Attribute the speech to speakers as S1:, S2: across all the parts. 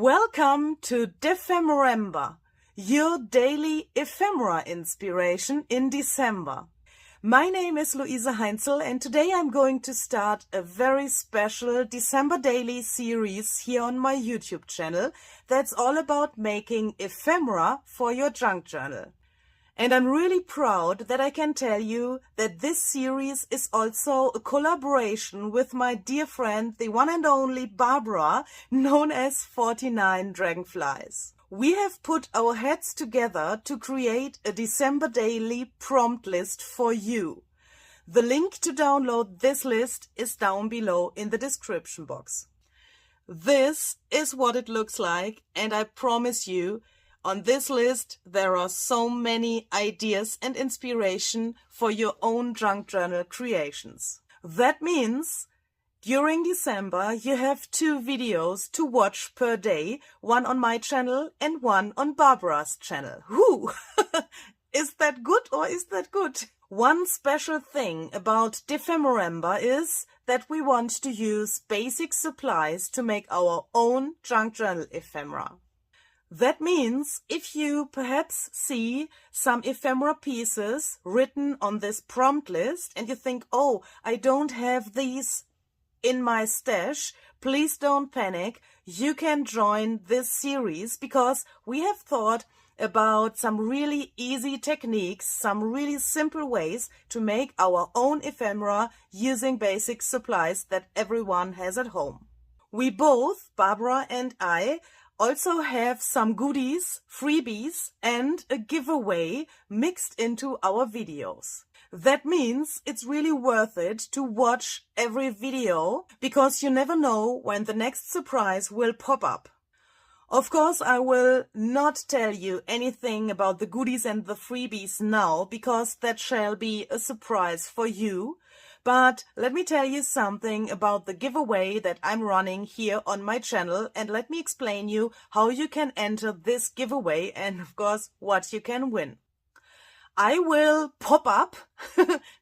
S1: Welcome to DEPHEMEREMBER, your daily ephemera inspiration in December. My name is Luise Heinzel and today I'm going to start a very special December daily series here on my YouTube channel that's all about making ephemera for your junk journal. And I'm really proud that I can tell you that this series is also a collaboration with my dear friend, the one and only Barbara, known as 49 Dragonflies. We have put our heads together to create a December daily prompt list for you. The link to download this list is down below in the description box. This is what it looks like, and I promise you, on this list, there are so many ideas and inspiration for your own junk journal creations. That means during December, you have 2 videos to watch per day, one on my channel and one on Barbara's channel. Whoo! Is that good or is that good? One special thing about DEPHEMEREMBER is that we want to use basic supplies to make our own junk journal ephemera. That means if you perhaps see some ephemera pieces written on this prompt list and you think, oh, I don't have these in my stash, please don't panic. You can join this series because we have thought about some really easy techniques, some really simple ways to make our own ephemera using basic supplies that everyone has at home. We both, Barbara and I, also have some goodies, freebies, and a giveaway mixed into our videos. That means it's really worth it to watch every video because you never know when the next surprise will pop up. Of course, I will not tell you anything about the goodies and the freebies now because that shall be a surprise for you. But let me tell you something about the giveaway that I'm running here on my channel, and let me explain you how you can enter this giveaway and of course what you can win. I will pop up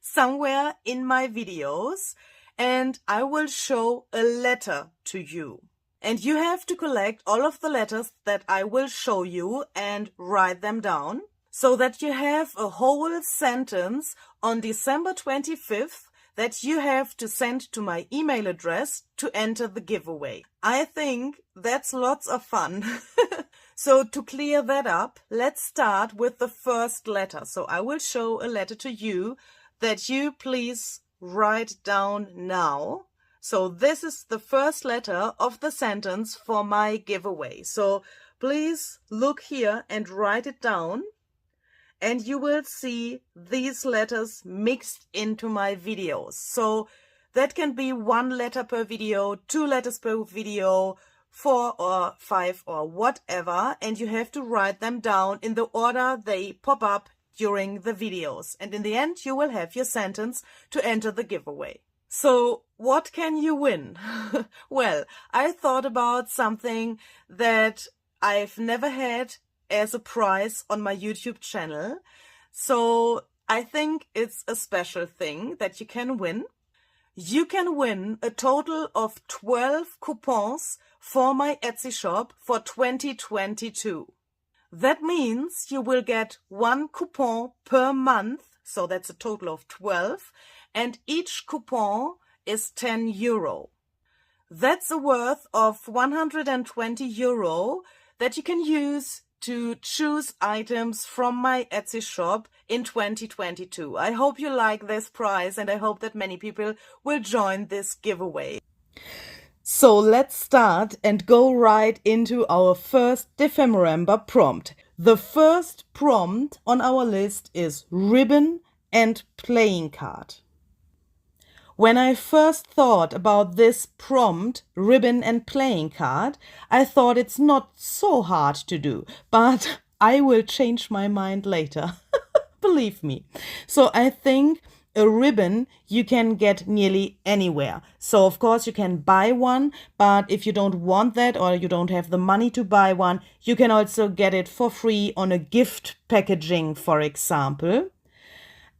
S1: somewhere in my videos and I will show a letter to you. And you have to collect all of the letters that I will show you and write them down so that you have a whole sentence on December 25th that you have to send to my email address to enter the giveaway. I think that's lots of fun. So to clear that up, let's start with the first letter. So I will show a letter to you that you please write down now. So this is the first letter of the sentence for my giveaway. So please look here and write it down. And you will see these letters mixed into my videos. So that can be 1 letter per video, 2 letters per video, 4 or 5 or whatever. And you have to write them down in the order they pop up during the videos. And in the end, you will have your sentence to enter the giveaway. So what can you win? Well, I thought about something that I've never had as a prize on my YouTube channel. So I think it's a special thing that you can win. You can win a total of 12 coupons for my Etsy shop for 2022. That means you will get 1 coupon per month. So that's a total of 12. And each coupon is 10 euro. That's a worth of 120 euro that you can use to choose items from my Etsy shop in 2022. I hope you like this prize and I hope that many people will join this giveaway. So let's start and go right into our first DEPHEMEREMBER prompt. The first prompt on our list is ribbon and playing card. When I first thought about this prompt, ribbon and playing card, I thought it's not so hard to do, but I will change my mind later. Believe me. So I think a ribbon you can get nearly anywhere. So of course you can buy one, but if you don't want that or you don't have the money to buy one, you can also get it for free on a gift packaging, for example.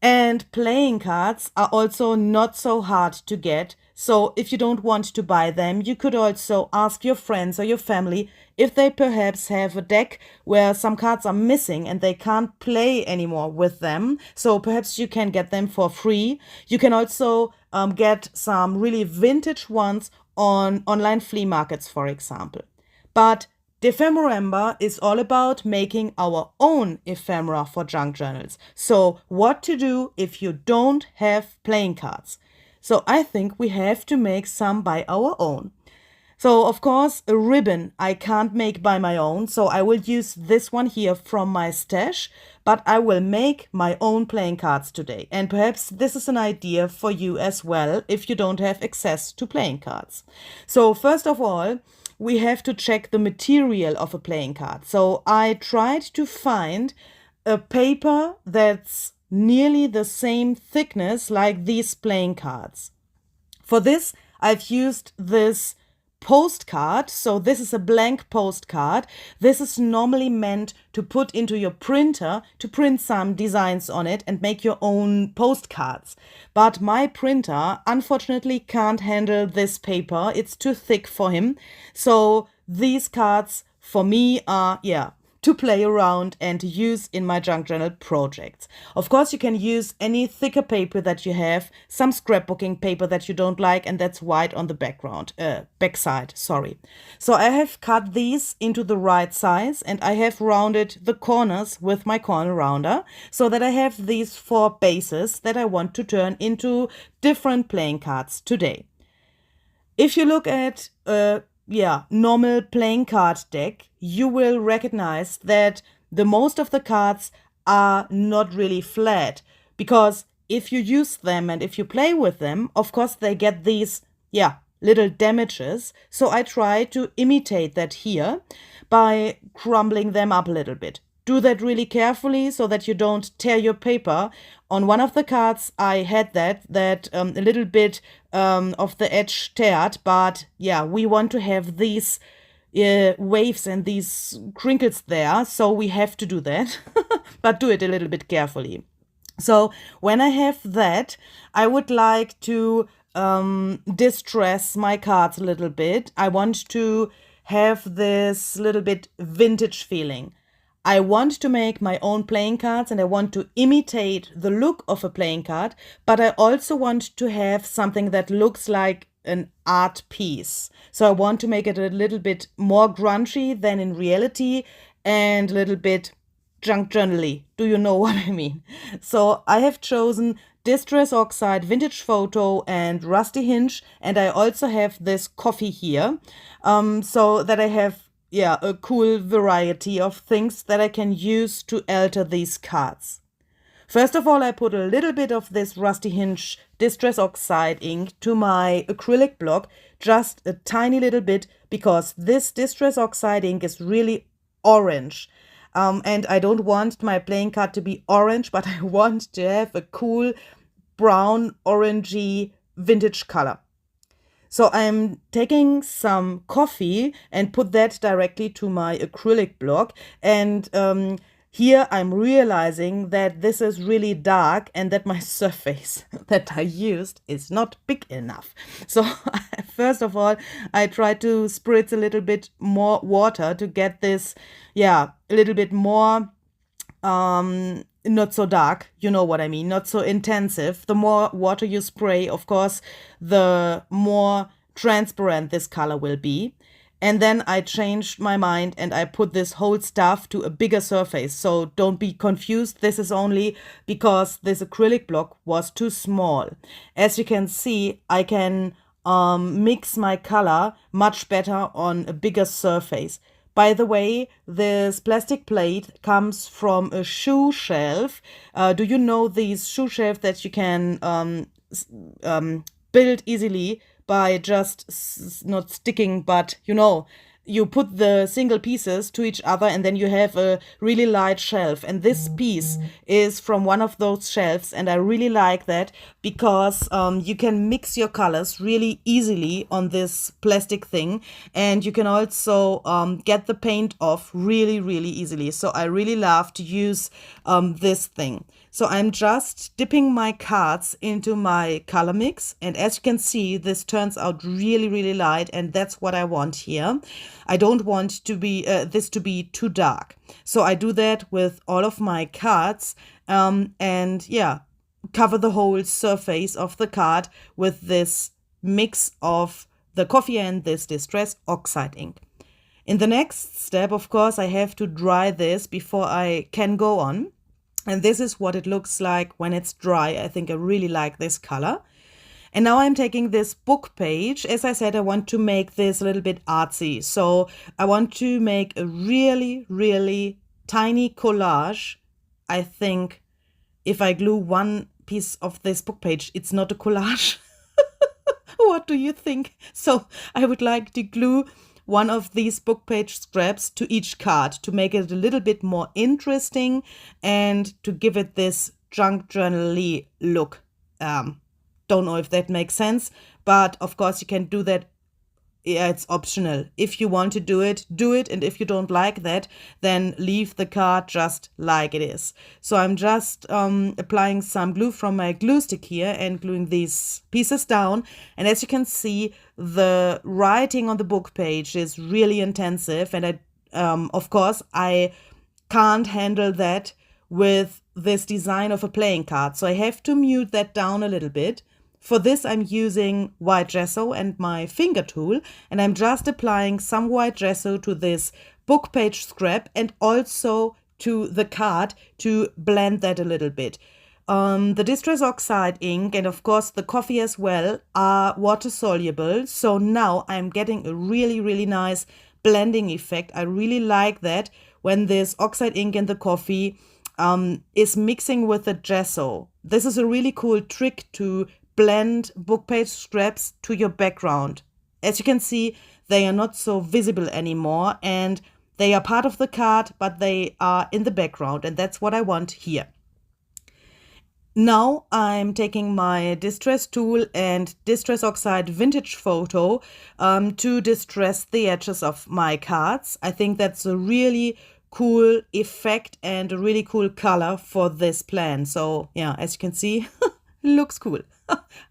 S1: And playing cards are also not so hard to get. So if you don't want to buy them, you could also ask your friends or your family if they perhaps have a deck where some cards are missing and they can't play anymore with them, so perhaps you can get them for free. You can also get some really vintage ones on online flea markets, for example. But DEPHEMEREMBER is all about making our own ephemera for junk journals. So what to do if you don't have playing cards? So I think we have to make some by our own. So of course, a ribbon I can't make by my own, so I will use this one here from my stash, but I will make my own playing cards today. And perhaps this is an idea for you as well if you don't have access to playing cards. So first of all, we have to check the material of a playing card. So I tried to find a paper that's nearly the same thickness like these playing cards. For this, I've used this postcard. So this is a blank postcard. This is normally meant to put into your printer to print some designs on it and make your own postcards. But my printer unfortunately can't handle this paper. It's too thick for him. So these cards for me are, to play around and to use in my junk journal projects. Of course, you can use any thicker paper that you have, some scrapbooking paper that you don't like, and that's white on the backside. So I have cut these into the right size, and I have rounded the corners with my corner rounder so that I have these 4 bases that I want to turn into different playing cards today. If you look at normal playing card deck, you will recognize that the most of the cards are not really flat, because if you use them and if you play with them, of course they get these little damages. So I try to imitate that here by crumbling them up a little bit. Do that really carefully so that you don't tear your paper. On one of the cards I had that a little bit of the edge teared, but we want to have these waves and these crinkles there, so we have to do that, but do it a little bit carefully. So when I have that, I would like to distress my cards a little bit. I want to have this little bit vintage feeling. I want to make my own playing cards and I want to imitate the look of a playing card, but I also want to have something that looks like an art piece. So I want to make it a little bit more grungy than in reality and a little bit junk journal-y. Do you know what I mean? So I have chosen Distress Oxide, Vintage Photo and Rusty Hinge, and I also have this coffee here, so that I have a cool variety of things that I can use to alter these cards. First of all, I put a little bit of this Rusty Hinge Distress Oxide ink to my acrylic block, just a tiny little bit, because this Distress Oxide ink is really orange. And I don't want my playing card to be orange, but I want to have a cool brown, orangey vintage color. So I'm taking some coffee and put that directly to my acrylic block. And here I'm realizing that this is really dark and that my surface that I used is not big enough. So first of all, I try to spritz a little bit more water to get this, a little bit more not so dark, you know what I mean, not so intensive. The more water you spray, of course, the more transparent this color will be. And then I changed my mind and I put this whole stuff to a bigger surface. So don't be confused. This is only because this acrylic block was too small. As you can see, I can mix my color much better on a bigger surface. By the way, this plastic plate comes from a shoe shelf. Do you know these shoe shelves that you can build easily by just not sticking, but you put the single pieces to each other and then you have a really light shelf. And this piece is from one of those shelves, and I really like that because you can mix your colors really easily on this plastic thing, and you can also get the paint off really, really easily. So I really love to use this thing. So I'm just dipping my cards into my color mix, and as you can see, this turns out really, really light, and that's what I want here. I don't want to be this to be too dark. So I do that with all of my cards, and yeah, cover the whole surface of the card with this mix of the coffee and this Distress Oxide ink. In the next step, of course, I have to dry this before I can go on. And this is what it looks like when it's dry. I think I really like this color. And now I'm taking this book page. As I said, I want to make this a little bit artsy. So I want to make a really, really tiny collage. I think if I glue one piece of this book page, it's not a collage. What do you think? So I would like to glue one of these book page scraps to each card to make it a little bit more interesting and to give it this junk journal-y look. Don't know if that makes sense, but of course you can do that. Yeah, it's optional. If you want to do it, do it. And if you don't like that, then leave the card just like it is. So I'm just applying some glue from my glue stick here and gluing these pieces down. And as you can see, the writing on the book page is really intensive. And of course, I can't handle that with this design of a playing card. So I have to mute that down a little bit. For this, I'm using white gesso and my finger tool, and I'm just applying some white gesso to this book page scrap and also to the card to blend that a little bit. The Distress Oxide ink and of course the coffee as well are water soluble, so now I'm getting a really, really nice blending effect. I really like that when this oxide ink and the coffee is mixing with the gesso. This is a really cool trick to blend book page scraps to your background. As you can see, they are not so visible anymore and they are part of the card, but they are in the background, and that's what I want here. Now I'm taking my distress tool and Distress Oxide Vintage Photo to distress the edges of my cards. I think that's a really cool effect and a really cool color for this plan. So yeah, as you can see, looks cool.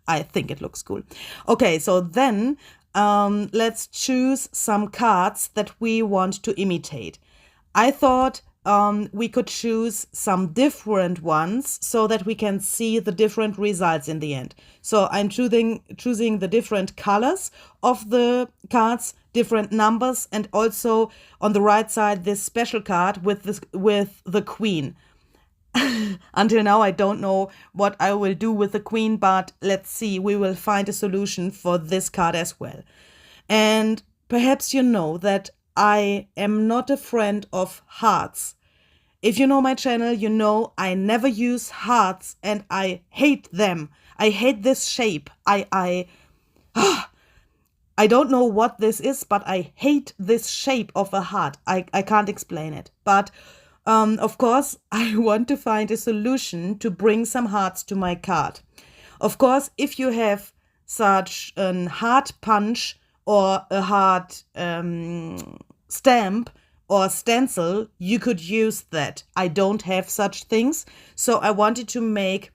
S1: I think it looks cool. Okay, so then let's choose some cards that we want to imitate. I thought we could choose some different ones so that we can see the different results in the end. So I'm choosing the different colors of the cards, different numbers, and also on the right side this special card with the Queen. Until now, I don't know what I will do with the Queen, but let's see, we will find a solution for this card as well. And perhaps you know that I am not a friend of hearts. If you know my channel, you know I never use hearts and I hate them. I hate this shape. I don't know what this is, but I hate this shape of a heart. I can't explain it. But of course, I want to find a solution to bring some hearts to my card. Of course, if you have such a heart punch or a heart stamp or stencil, you could use that. I don't have such things, so I wanted to make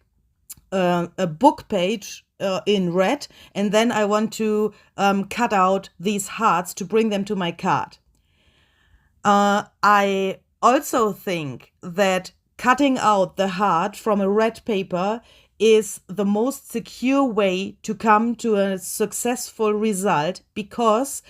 S1: a book page in red, and then I want to cut out these hearts to bring them to my card. I also think that cutting out the heart from a red paper is the most secure way to come to a successful result, because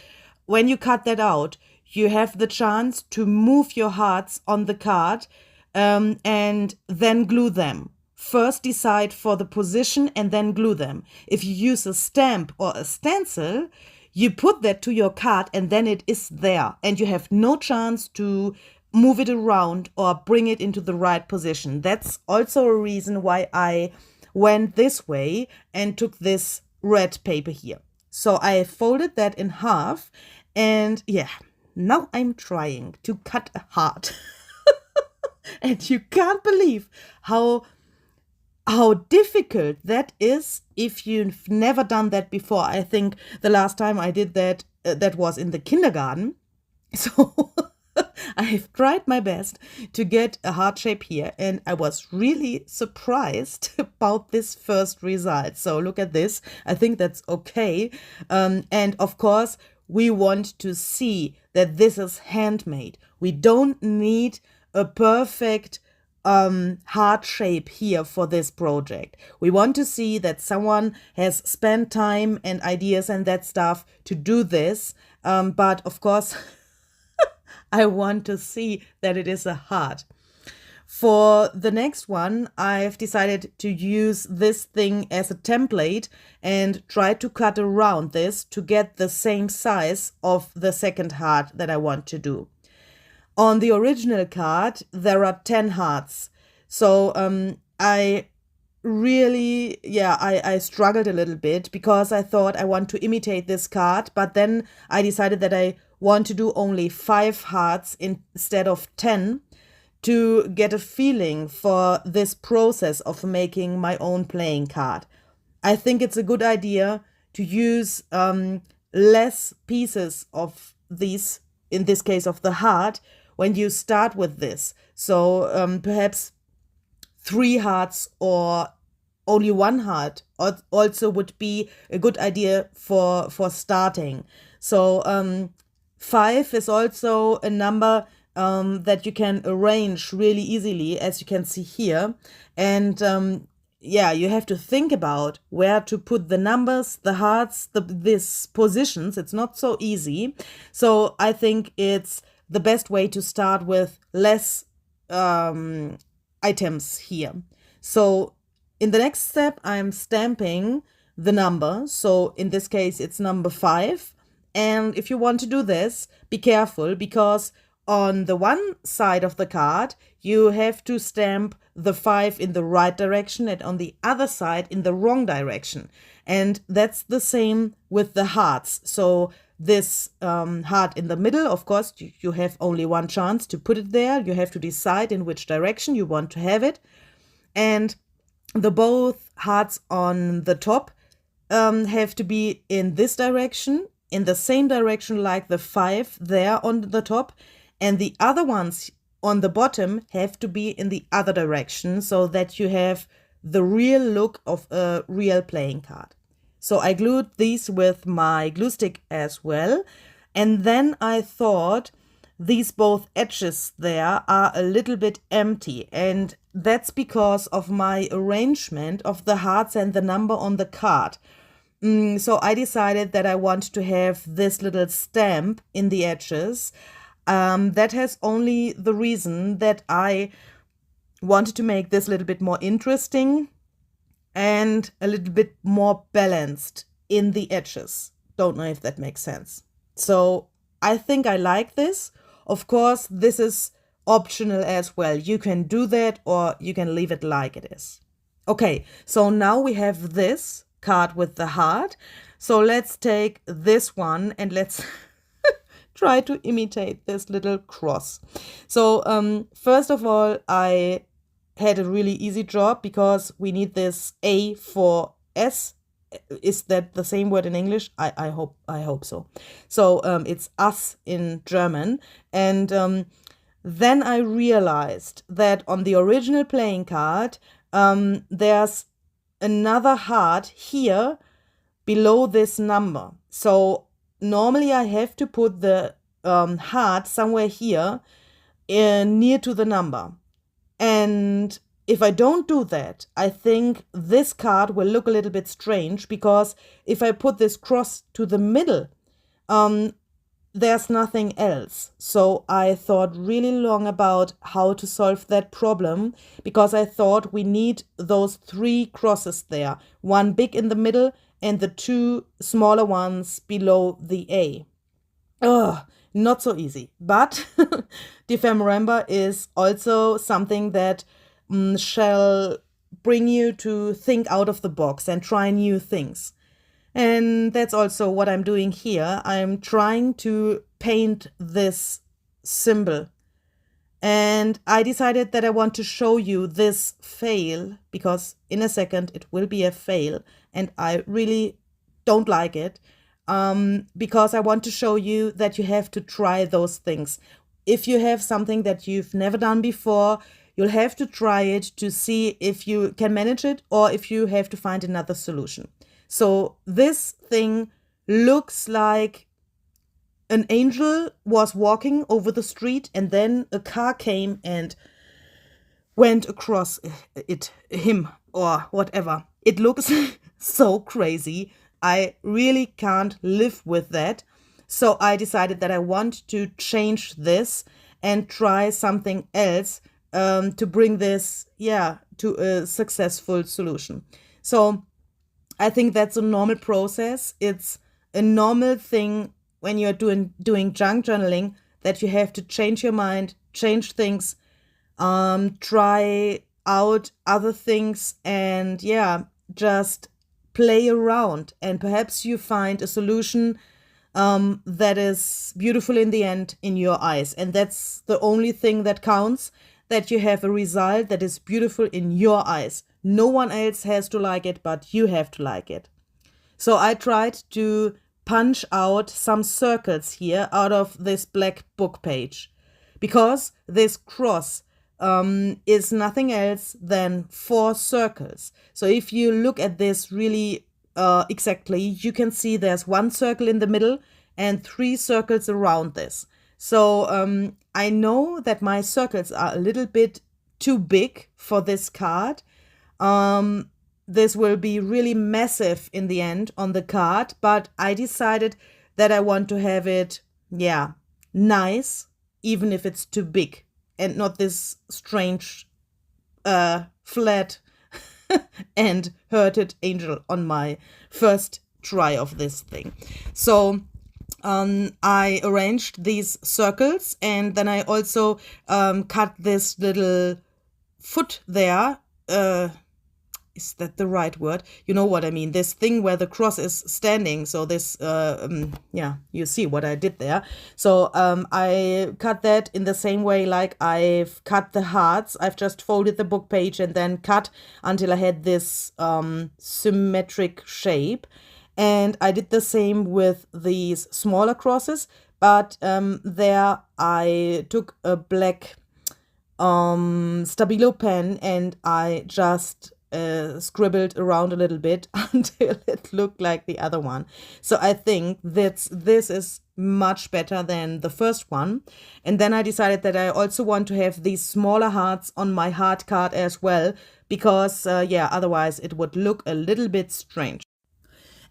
S1: when you cut that out, you have the chance to move your hearts on the card and then glue them. First decide for the position and then glue them. If you use a stamp or a stencil, you put that to your card and then it is there and you have no chance to move it around or bring it into the right position. That's also a reason why I went this way and took this red paper here. So I folded that in half, and yeah, now I'm trying to cut a heart. And you can't believe how difficult that is if you've never done that before. I think the last time I did that, that was in the kindergarten. So I've tried my best to get a heart shape here, and I was really surprised about this first result. So look at this. I think that's okay. And of course, we want to see that this is handmade. We don't need a perfect heart shape here for this project. We want to see that someone has spent time and ideas and that stuff to do this. But of course, I want to see that it is a heart. For the next one, I've decided to use this thing as a template and try to cut around this to get the same size of the second heart that I want to do. On the original card, there are 10 hearts. So I really, I struggled a little bit because I thought I want to imitate this card, but then I decided that I want to do only 5 hearts instead of 10 to get a feeling for this process of making my own playing card. I think it's a good idea to use less pieces of these, in this case of the heart, when you start with this. So perhaps 3 hearts or only 1 heart also would be a good idea for starting. So 5 is also a number that you can arrange really easily, as you can see here. And you have to think about where to put the numbers, the hearts, these positions. It's not so easy. So I think it's the best way to start with less items here. So in the next step, I'm stamping the number. So in this case, it's number 5. And if you want to do this, be careful, because on the one side of the card, you have to stamp the 5 in the right direction and on the other side in the wrong direction. And that's the same with the hearts. So this heart in the middle, of course, you have only one chance to put it there. You have to decide in which direction you want to have it. And the both hearts on the top have to be in this direction, in the same direction like the 5 there on the top. And the other ones on the bottom have to be in the other direction, so that you have the real look of a real playing card. So I glued these with my glue stick as well. And then I thought these both edges there are a little bit empty. And that's because of my arrangement of the hearts and the number on the card. So I decided that I want to have this little stamp in the edges. That has only the reason that I wanted to make this a little bit more interesting and a little bit more balanced in the edges. Don't know if that makes sense. So I think I like this. Of course, this is optional as well. You can do that or you can leave it like it is. Okay, so now we have this card with the heart. So let's take this one and let's try to imitate this little cross. So first of all, I had a really easy job because we need this A for S. Is that the same word in English? I hope so. So it's us in German. And then I realized that on the original playing card, there's another heart here below this number. So normally I have to put the heart somewhere here near to the number. And if I don't do that, I think this card will look a little bit strange, because if I put this cross to the middle, there's nothing else. So I thought really long about how to solve that problem, because I thought we need those 3 crosses there, one big in the middle and the 2 smaller ones below the A. Not so easy, but DEPHEMEREMBER is also something that shall bring you to think out of the box and try new things. And that's also what I'm doing here. I'm trying to paint this symbol. And I decided that I want to show you this fail, because in a second it will be a fail. And I really don't like it. Because I want to show you that you have to try those things. If you have something that you've never done before, you'll have to try it to see if you can manage it or if you have to find another solution. So this thing looks like an angel was walking over the street, and then a car came and went across him or whatever. It looks so crazy. I really can't live with that. So I decided that I want to change this and try something else to bring this, to a successful solution. So I think that's a normal process. It's a normal thing when you're doing junk journaling, that you have to change your mind, change things, try out other things, and just play around, and perhaps you find a solution that is beautiful in the end in your eyes. And that's the only thing that counts, that you have a result that is beautiful in your eyes. No one else has to like it, but you have to like it. So I tried to punch out some circles here out of this black book page, because this cross is nothing else than 4 circles. So if you look at this really exactly, you can see there's 1 circle in the middle and 3 circles around this. So I know that my circles are a little bit too big for this card. This will be really massive in the end on the card, but I decided that I want to have it, nice, even if it's too big, and not this strange, flat and hurted angel on my first try of this thing. So I arranged these circles, and then I also cut this little foot there. Is that the right word? You know what I mean. This thing where the cross is standing. So this, you see what I did there. So I cut that in the same way like I've cut the hearts. I've just folded the book page and then cut until I had this symmetric shape. And I did the same with these smaller crosses. But there I took a black Stabilo pen and I just scribbled around a little bit until it looked like the other one. So I think that this is much better than the first one. And then I decided that I also want to have these smaller hearts on my heart card as well, because otherwise it would look a little bit strange.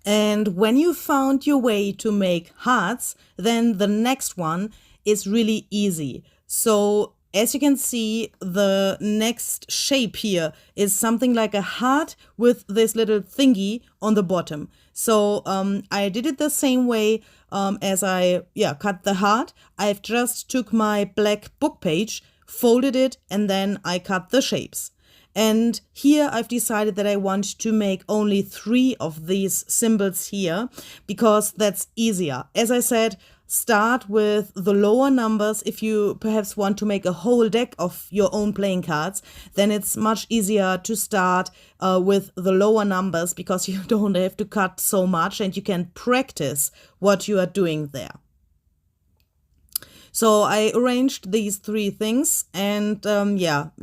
S1: And when you found your way to make hearts, then the next one is really easy. So as you can see, the next shape here is something like a heart with this little thingy on the bottom. So I did it the same way as I cut the heart. I've just took my black book page, folded it, and then I cut the shapes. And here I've decided that I want to make only 3 of these symbols here, because that's easier. As I said, start with the lower numbers. If you perhaps want to make a whole deck of your own playing cards, then it's much easier to start with the lower numbers, because you don't have to cut so much and you can practice what you are doing there. So I arranged these 3 things and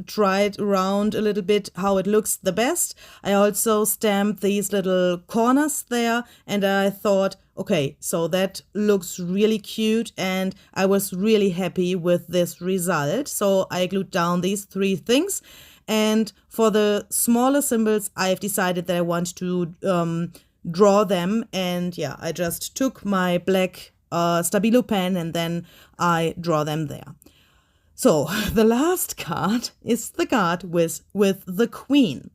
S1: tried around a little bit how it looks the best. I also stamped these little corners there, and I thought, okay, so that looks really cute, and I was really happy with this result. So I glued down these 3 things. And for the smaller symbols, I've decided that I want to draw them. And I just took my black Stabilo pen and then I draw them there. So the last card is the card with the Queen.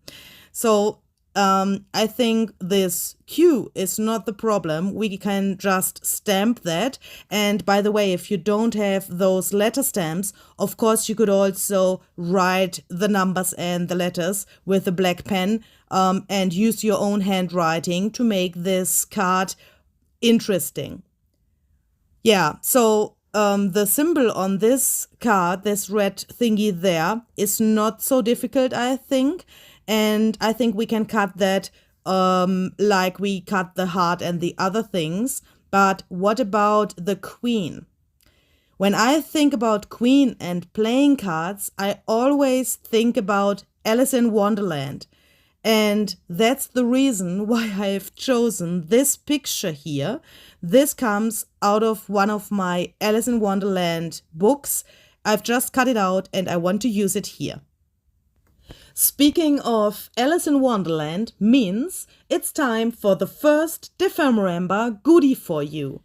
S1: So I think this Q is not the problem. We can just stamp that. And by the way, if you don't have those letter stamps, of course you could also write the numbers and the letters with a black pen and use your own handwriting to make this card interesting. So the symbol on this card, this red thingy there, is not so difficult, I think. And I think we can cut that like we cut the heart and the other things. But what about the Queen? When I think about Queen and playing cards, I always think about Alice in Wonderland. And that's the reason why I have chosen this picture here. This comes out of one of my Alice in Wonderland books. I've just cut it out and I want to use it here. Speaking of Alice in Wonderland means it's time for the first DEPHEMEREMBER goodie for you.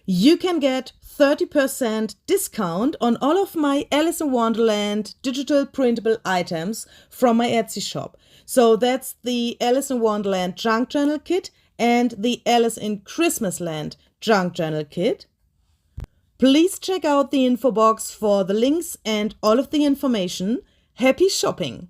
S1: You can get 30% discount on all of my Alice in Wonderland digital printable items from my Etsy shop. So that's the Alice in Wonderland Junk Journal Kit and the Alice in CHRISTMASLAND Junk Journal Kit. Please check out the info box for the links and all of the information. Happy shopping!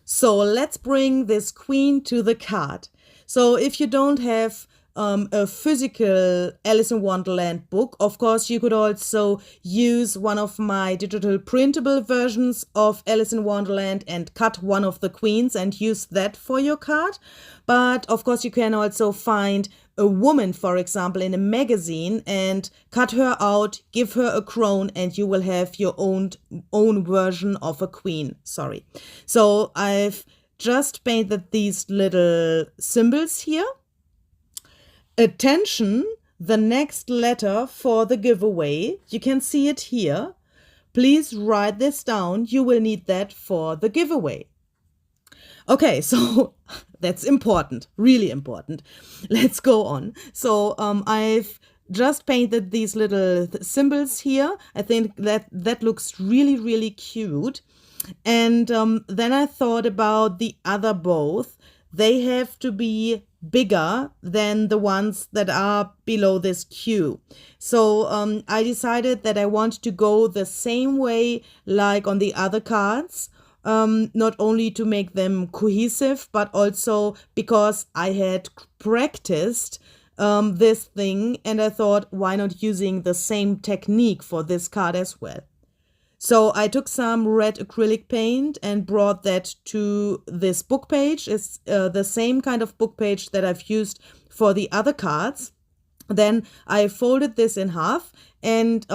S1: So let's bring this queen to the card. So if you don't have a physical Alice in Wonderland book, of course you could also use one of my digital printable versions of Alice in Wonderland and cut one of the queens and use that for your card. But of course you can also find a woman, for example, in a magazine and cut her out, give her a crown, and you will have your own version of a queen. Sorry. So I've just painted these little symbols here. Attention, the next letter for the giveaway. You can see it here. Please write this down. You will need that for the giveaway. Okay, so that's important, really important. Let's go on. So I've just painted these little symbols here. I think that looks really, really cute. And then I thought about the other both. They have to be bigger than the ones that are below this Q. So I decided that I want to go the same way like on the other cards. Not only to make them cohesive, but also because I had practiced this thing and I thought, why not using the same technique for this card as well? So I took some red acrylic paint and brought that to this book page. It's the same kind of book page that I've used for the other cards. Then I folded this in half and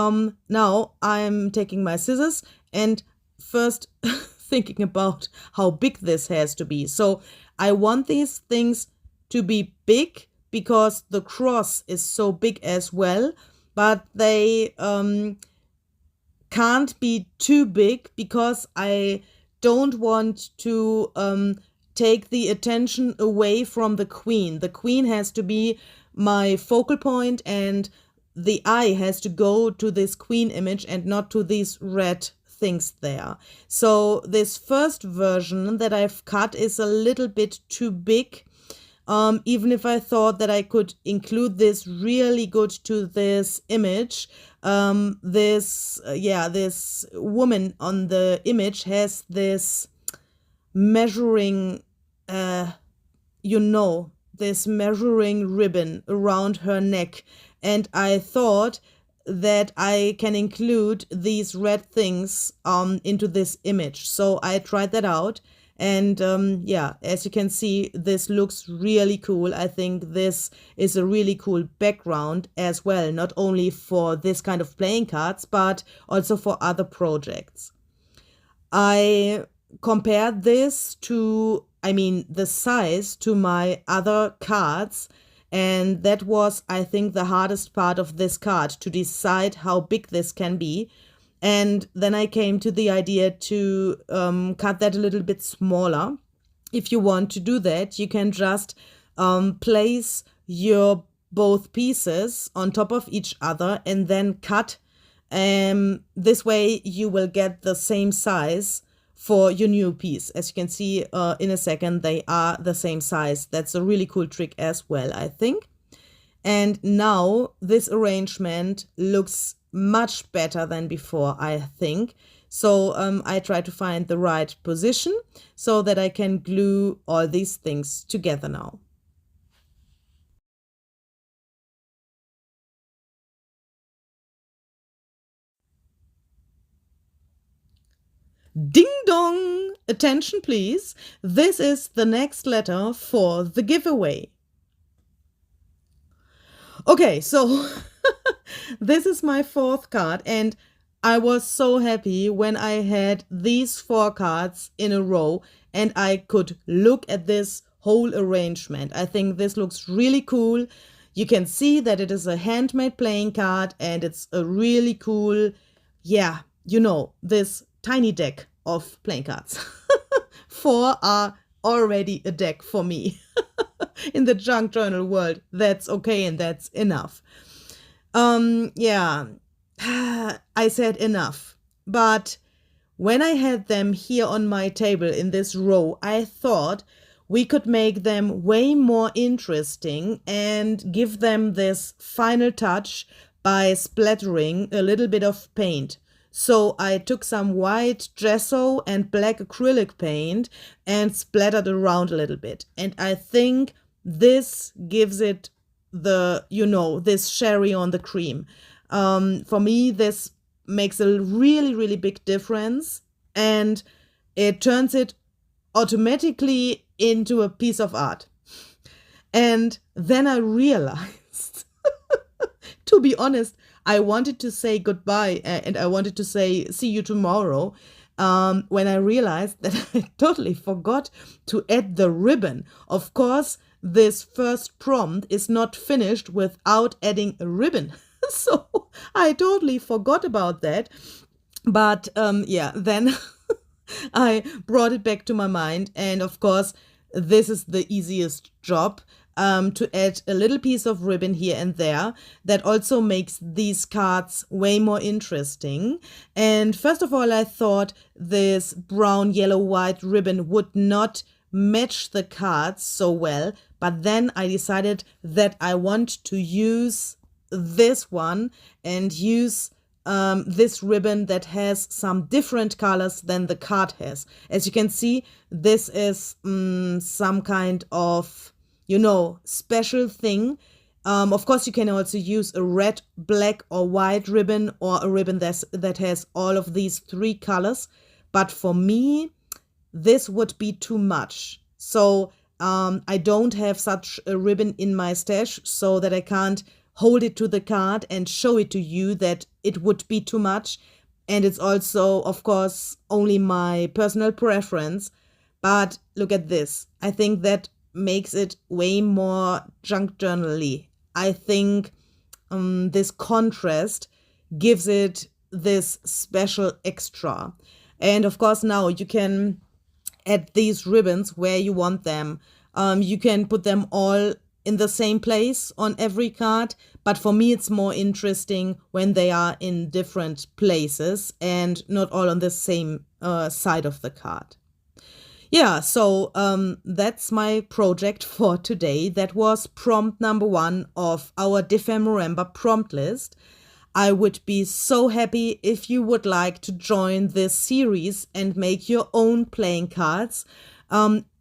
S1: now I'm taking my scissors and first thinking about how big this has to be. So I want these things to be big because the cross is so big as well, but they can't be too big because I don't want to take the attention away from the queen. The queen has to be my focal point and the eye has to go to this queen image and not to these red things there. So this first version that I've cut is a little bit too big. Even if I thought that I could include this really good to this image, this woman on the image has this measuring, this measuring ribbon around her neck. And I thought that I can include these red things into this image. So I tried that out. And as you can see, this looks really cool. I think this is a really cool background as well, not only for this kind of playing cards, but also for other projects. I compared this to, the size to my other cards. And that was, I think, the hardest part of this card, to decide how big this can be. And then I came to the idea to cut that a little bit smaller. If you want to do that, you can just place your both pieces on top of each other and then cut. This way you will get the same size for your new piece. As you can see in a second, they are the same size. That's a really cool trick as well, I think. And now this arrangement looks much better than before, I think. So I try to find the right position so that I can glue all these things together now. Ding dong! Attention please. This is the next letter for the giveaway. Okay, so this is my fourth card and I was so happy when I had these 4 cards in a row and I could look at this whole arrangement. I think this looks really cool. You can see that it is a handmade playing card, and it's a really cool, yeah, you know, this tiny deck of playing cards. 4 are already a deck for me. In the junk journal world, that's okay and that's enough. Yeah, I said enough. But when I had them here on my table in this row, I thought we could make them way more interesting and give them this final touch by splattering a little bit of paint. So I took some white gesso and black acrylic paint and splattered around a little bit. And I think this gives it the, you know, this cherry on the cream. For me, this makes a really, really big difference, and it turns it automatically into a piece of art. And then I realized, to be honest, I wanted to say goodbye and I wanted to say see you tomorrow when I realized that I totally forgot to add the ribbon. Of course, this first prompt is not finished without adding a ribbon. So I totally forgot about that. But yeah, then I brought it back to my mind. And of course, this is the easiest job. To add a little piece of ribbon here and there. That also makes these cards way more interesting. And first of all, I thought this brown, yellow, white ribbon would not match the cards so well. But then I decided that I want to use this one and use this ribbon that has some different colors than the card has. As you can see, this is some kind of, you know, special thing. Of course, you can also use a red, black, or white ribbon, or a ribbon that has all of these 3 colors. But for me, this would be too much. So I don't have such a ribbon in my stash, so that I can't hold it to the card and show it to you, that it would be too much. And it's also, of course, only my personal preference. But look at this. I think that makes it way more junk journal-y. I think this contrast gives it this special extra. And of course, now you can add these ribbons where you want them. You can put them all in the same place on every card, but for me it's more interesting when they are in different places and not all on the same side of the card. Yeah, so that's my project for today. That was prompt number 1 of our DEPHEMEREMBER prompt list. I would be so happy if you would like to join this series and make your own playing cards.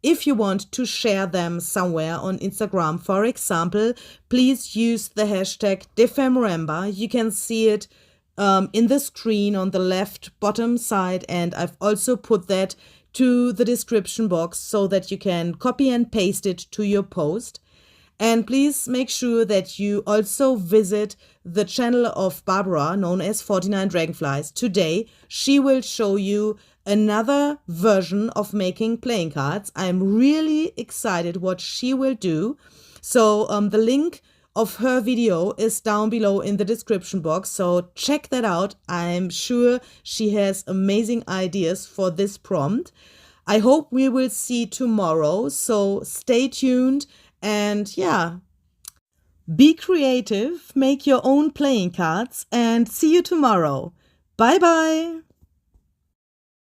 S1: If you want to share them somewhere on Instagram, for example, please use the hashtag DEPHEMEREMBER. You can see it in the screen on the left bottom side, and I've also put that to the description box so that you can copy and paste it to your post. And please make sure that you also visit the channel of Barbara, known as 49 Dragonflies. Today, she will show you another version of making playing cards. I'm really excited what she will do. So the link of her video is down below in the description box. So check that out. I'm sure she has amazing ideas for this prompt. I hope we will see tomorrow. So stay tuned. And yeah, be creative, make your own playing cards, and see you tomorrow. Bye bye.